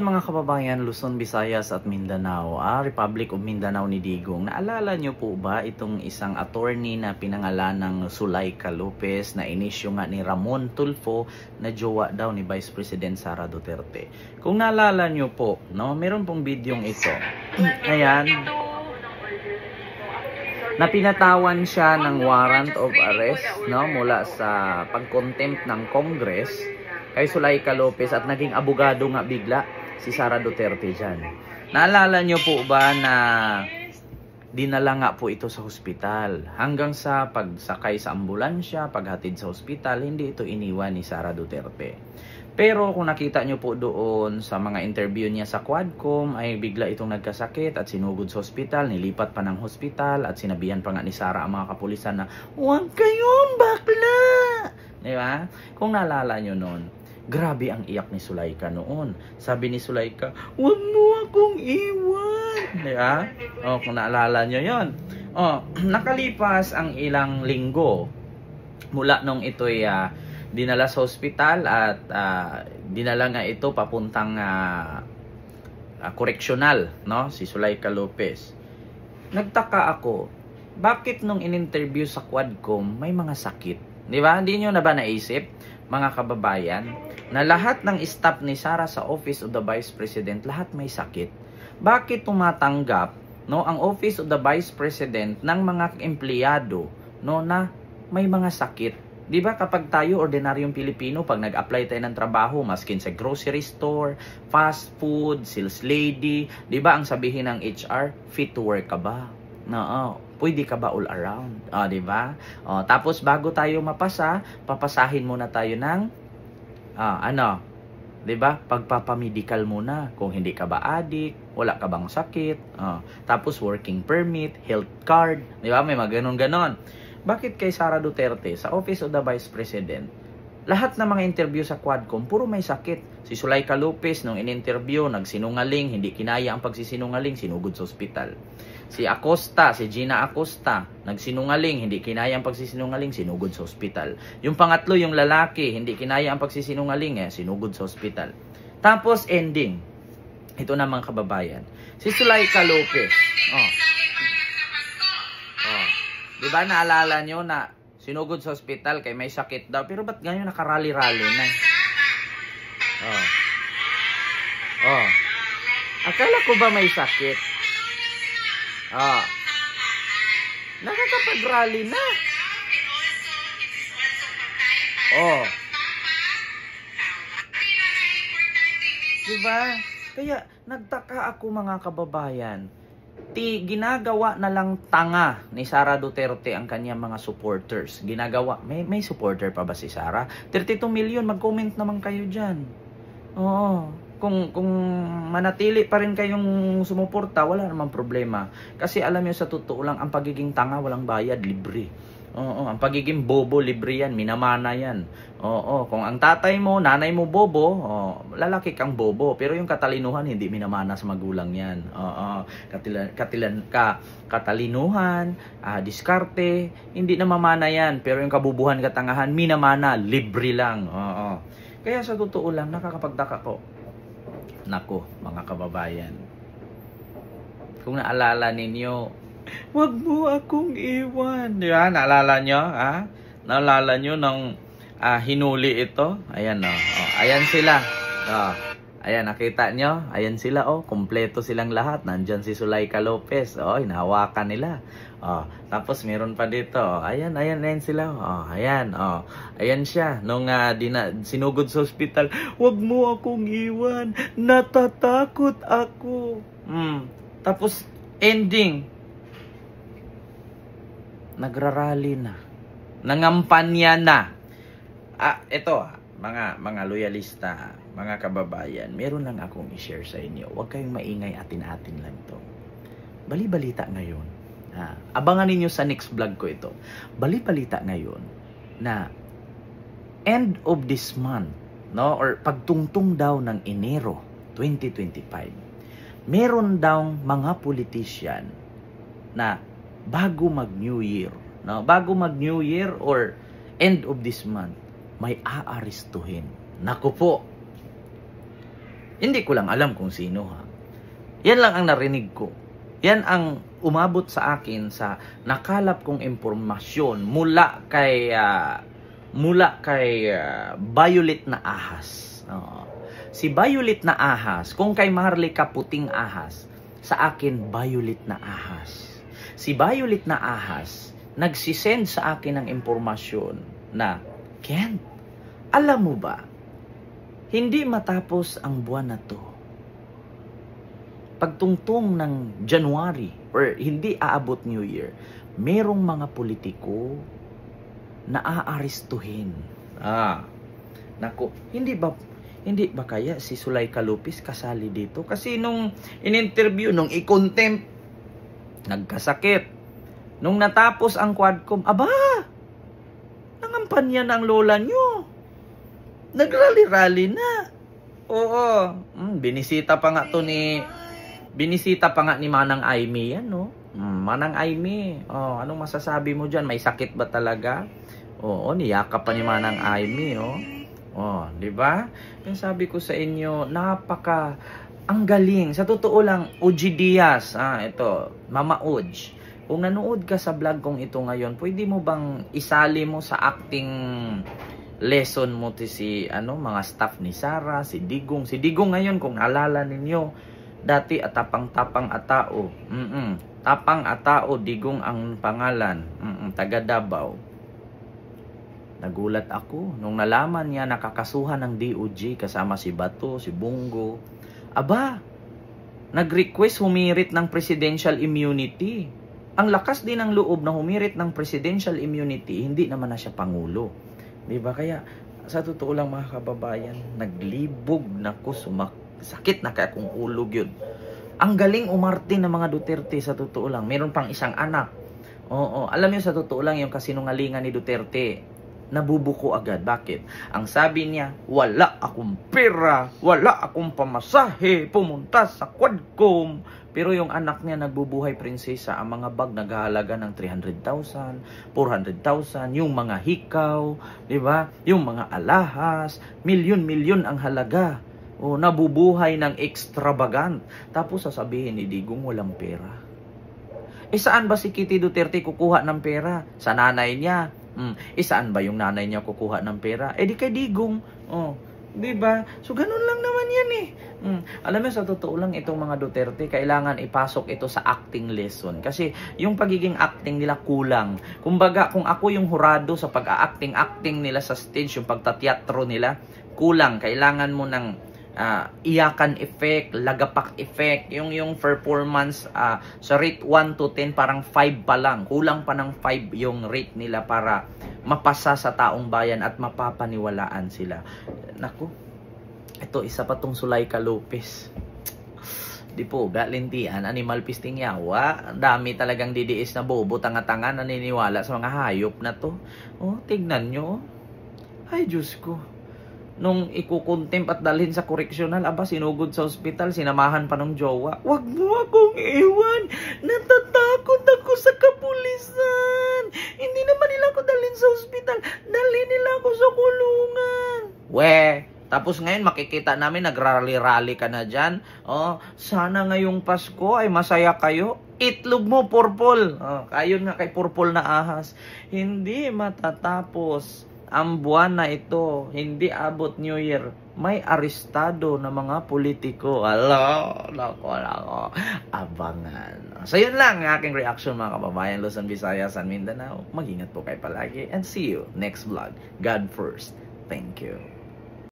mga kababayan, Luzon, Visayas at Mindanao, Republic of Mindanao ni Digong. Naalala nyo po ba itong isang attorney na pinangalan ng Zuleika Lopez na inisyo nga ni Ramon Tulfo na jowa daw ni Vice President Sara Duterte? Kung naalala nyo po, no, meron pong bidyong ito. Ayan. Na pinatawan siya ng warrant of arrest, no, mula sa pag-contempt ng Congress kay Zuleika Lopez at naging abogado nga bigla si Sara Duterte dyan. Naalala nyo po ba na dinala nga po ito sa hospital? Hanggang sa pagsakay sa ambulansya, paghatid sa hospital, hindi ito iniwan ni Sara Duterte. Pero kung nakita nyo po doon sa mga interview niya sa Quadcom, ay bigla itong nagkasakit at sinugod sa hospital, nilipat pa ng hospital at sinabihan pa nga ni Sara ang mga kapulisan na, "Huwag kayong bakla!" Diba? Kung naalala nyo noon, grabe ang iyak ni Zuleika noon. Sabi ni Zuleika, "Huwag mo akong iwan." Diba? O, kung naalala nyo yon. O, nakalipas ang ilang linggo mula nung ito'y dinala sa hospital at dinala nga ito papuntang correctional, no? Si Zuleika Lopez. Nagtaka ako, bakit nung in-interview sa Quadcom may mga sakit? Di ba? Hindi nyo na ba naisip, mga kababayan, na lahat ng staff ni Sara sa Office of the Vice President, lahat may sakit? Bakit tumatanggap, no, ang Office of the Vice President ng mga empleyado, no, na may mga sakit? Di ba kapag tayo, ordinaryong Pilipino, pag nag-apply tayo ng trabaho, maskin sa grocery store, fast food, sales lady, di ba ang sabihin ng HR, fit to work ka ba? No, pwede ka ba all around? Di ba? Tapos bago tayo mapasa, papasahin muna tayo ng di ba? Pagpapamedical muna. Kung hindi ka ba addict, wala ka bang sakit, tapos working permit, health card, di ba? May mga ganon-ganon. Bakit kay Sara Duterte sa Office of the Vice President, lahat ng mga interview sa Quadcom, puro may sakit? Si Zuleika Lopez, nung in-interview, nagsinungaling, hindi kinaya ang pagsisinungaling, sinugod sa ospital. Si Acosta, si Gina Acosta, nagsinungaling, hindi kinaya ang pagsisinungaling, sinugod sa ospital. Yung pangatlo, yung lalaki, hindi kinaya ang pagsisinungaling, sinugod sa ospital. Tapos ending, ito na mga kababayan, si Zuleika Lopez, diba naalala nyo na sinugod sa ospital kay may sakit daw, pero ba't ganyan nakarali-rali na? Akala ko ba may sakit? Nakakapag-rally na. Diba? Kaya nagtaka ako, mga kababayan. Ginagawa na lang tanga ni Sara Duterte ang kanyang mga supporters. Ginagawa, may supporter pa ba si Sara? 32 million, mag-comment naman kayo dyan. Kung manatili pa rin kayong sumuporta, wala namang problema. Kasi alam nyo, sa totoo lang, ang pagiging tanga walang bayad, libre. Ang pagiging bobo, libre yan, minamana yan. Kung ang tatay mo, nanay mo bobo, lalaki kang bobo. Pero yung katalinuhan, hindi minamana sa magulang yan. Katalinuhan, diskarte, hindi na mamana yan. Pero yung kabubuhan, katangahan, minamana, libre lang. Kaya sa totoo lang, nakakapagtaka ko. Nako, mga kababayan. Kung naalala ninyo, "Wag mo akong iwan." Di ba? Naalala nyo? Naalala nyo nung hinuli ito? Ayan, ayan sila. Ayan, nakita nyo? Ayan sila, kompleto silang lahat. Nandyan si Zuleika Lopez. Hinahawakan nila. Tapos meron pa dito. Ayan sila. Ayan siya. Nung sinugod sa hospital, "Wag mo akong iwan. Natatakot ako." Tapos ending, nagrarally na. Nangampanya na. Ito, mga loyalista, mga kababayan, meron lang akong i-share sa inyo. Huwag kayong maingay, atin-atin lang to. Bali-balita ngayon. Abangan ninyo sa next vlog ko ito. Bali-balita ngayon na end of this month, no, or pagtungtong daw ng Enero 2025, meron daw mga politician na bago mag-New Year, no? Bago mag-New Year or end of this month, may aarestuhin. Naku po. Hindi ko lang alam kung sino ha. Yan lang ang narinig ko. Yan ang umabot sa akin sa nakalap kong impormasyon mula kay Violet na Ahas. Si Violet na Ahas, kung kay Maharlika puting ahas, sa akin Violet na Ahas. Si Violet na Ahas nagsisend sa akin ng impormasyon na, Ken, alam mo ba, hindi matapos ang buwan na to, pagtungtong ng January or hindi aabot New Year, merong mga politiko na aarestuhin. Naku, hindi ba kaya si Zuleika Lopez kasali dito? Kasi nung in-interview, nung i-contempt, nagkasakit. Nung natapos ang Quadcom, aba, nangampanya na ang lola nyo. Nagrally-rally na. Oo, binisita pa nga ni Manang Aimee yan, no? Manang Aimee, anong masasabi mo dyan? May sakit ba talaga? Oo, niyakap pa ni Manang Aimee, di ba? Yung sabi ko sa inyo, ang galing. Sa totoo lang, Uji Diaz, ito, Mama Uj. Kung nanood ka sa vlog kong ito ngayon, pwede mo bang isali mo sa acting lesson mo mga staff ni Sarah, si Digong. Si Digong ngayon, kung naalala ninyo, dati tapang-tapang atao. Tapang atao, Digong ang pangalan. Taga Davao. Nagulat ako nung nalaman niya nakakasuhan ng DOJ kasama si Bato, si Bungo. Aba, nag-request humirit ng presidential immunity. Ang lakas din ng loob na humirit ng presidential immunity, hindi naman na siya pangulo. Diba? Kaya sa totoo lang mga kababayan, naglibog na ko, sakit na kaya kung ulog yun. Ang galing umarte ng mga Duterte sa totoo lang. Meron pang isang anak. Alam niyo sa totoo lang yung kasinungalingan ni Duterte. Nabubuko agad. Bakit? Ang sabi niya, wala akong pera, wala akong pamasahe, pumunta sa Quadcom. Pero yung anak niya nagbubuhay prinsesa, ang mga bag naghahalaga ng 300,000, 400,000, yung mga hikaw, di ba? Yung mga alahas, milyon-milyon ang halaga. Nabubuhay ng extravagant. Tapos sasabihin ni Digong walang pera. Saan ba si Kitty Duterte kukuha ng pera? Sa nanay niya. Saan ba yung nanay niya kukuha ng pera? Di kay Digong. Diba? So, ganun lang naman yan Alam mo, sa totoo lang, itong mga Duterte, kailangan ipasok ito sa acting lesson. Kasi, yung pagiging acting nila kulang. Kumbaga, kung ako yung hurado sa pag-acting nila sa stage, yung pagtateatro nila, kulang. Kailangan mo ng iyakan effect, lagapak effect, yung performance sa rate 1 to 10 parang 5 pa lang, kulang pa ng 5 yung rate nila para mapasa sa taong bayan at mapapaniwalaan sila. Naku, ito isa pa tong Zuleika Lopez. Di po, galintian, animal pisting yawa. Dami talagang didiis na bobo, tanga-tanga, naniniwala sa mga hayop na to. Tignan nyo. Ay, Diyos ko. Nung ikukontempt at dalhin sa koreksyonal, sinugod sa ospital, sinamahan pa ng jowa. Wag mo akong iwan. Natatakot ako sa kapulisan. Hindi naman nila ako dalhin sa ospital. Dalhin nila ako sa kulungan. Tapos ngayon makikita namin nagrally-rally ka na dyan. Sana ngayong Pasko ay masaya kayo. Itlog mo, purple. Kayon nga kay purple na ahas. Hindi matatapos ang buwan na ito, hindi abot New Year, may arestado na mga politiko. Lako. Abangan. So yun lang ang aking reaction mga kababayan, Luzon, Visayas, and Mindanao. Mag-ingat po kayo palagi and see you next vlog. God first. Thank you.